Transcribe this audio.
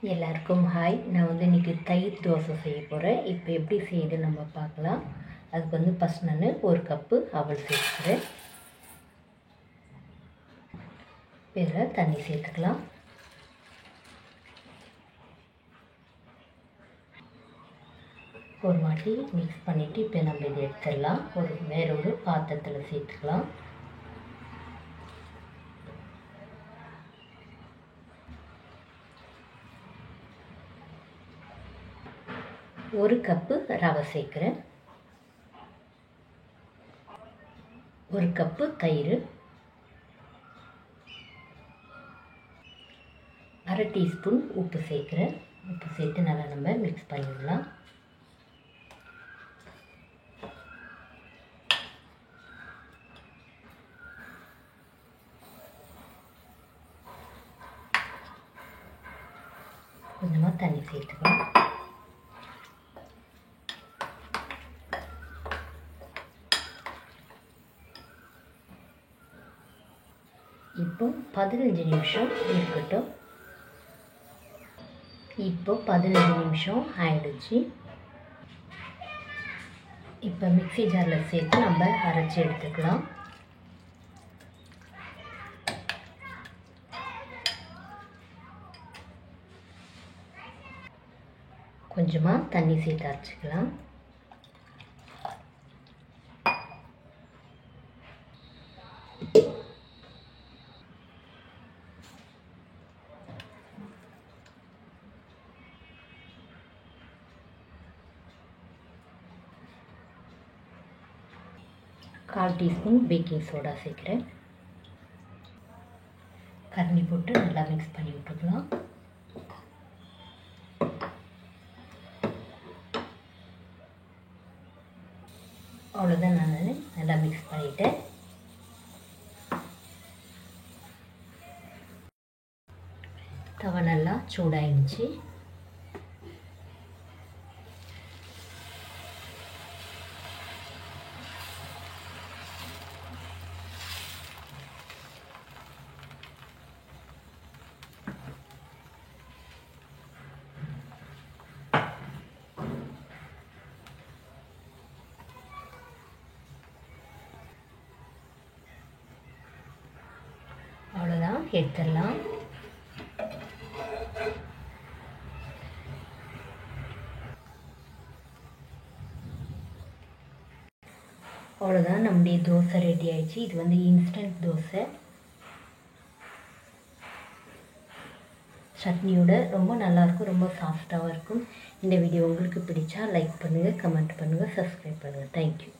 எல்லாருக்கும் ஹாய். நான் இன்றைக்கி தயிர் தோசை செய்ய போகிறேன். இப்போ எப்படி செய்யுது நம்ம பார்க்கலாம். அதுக்கு ஃபஸ்ட் நான் 1 கப்பு அவல் சேர்த்துக்கிறேன். இதில் தண்ணி சேர்த்துக்கலாம். ஒரு வாட்டி மிக்ஸ் பண்ணிவிட்டு இப்போ நம்ம இதை எடுத்துடலாம். வேற ஒரு பாத்திரத்தில் சேர்த்துக்கலாம். ஒரு கப்பு ரவை சேர்க்குறேன். 1 கப்பு தயிர், 1/2 டீஸ்பூன் உப்பு சேர்க்குறேன். உப்பு சேர்த்து நல்லா நம்ம மிக்ஸ் பண்ணிடலாம். கொஞ்சமாக தண்ணி சேர்த்துக்கலாம். இப்போ 15 நிமிஷம் இருக்கட்டும். இப்போ 15 நிமிஷம் ஆயிடுச்சு. இப்போ மிக்ஸி ஜாரில் சேர்த்து நம்ம அரைச்சி எடுத்துக்கலாம். கொஞ்சமாக தண்ணி சேர்த்து அரைச்சிக்கலாம். கால் டீஸ்பூன் பேக்கிங் சோடா சேர்க்குறேன். கரண்டி போட்டு நல்லா மிக்ஸ் பண்ணி விட்டுக்கலாம். அவ்வளோதான், நான் நல்லா மிக்ஸ் பண்ணிவிட்டேன். தவா நல்லா சூடாயிடுச்சு. அவ்வளோதான், எடுத்துடலாம். அவ்வளோதான், நம்முடைய தோசை ரெடி ஆயிடுச்சு. இது இன்ஸ்டன்ட் தோசை. சட்னியோட ரொம்ப நல்லாயிருக்கும், ரொம்ப சாஃப்டாகவும் இருக்கும். இந்த வீடியோ உங்களுக்கு பிடிச்சா லைக் பண்ணுங்கள், கமெண்ட் பண்ணுங்கள், சப்ஸ்கிரைப் பண்ணுங்கள். தேங்க்யூ.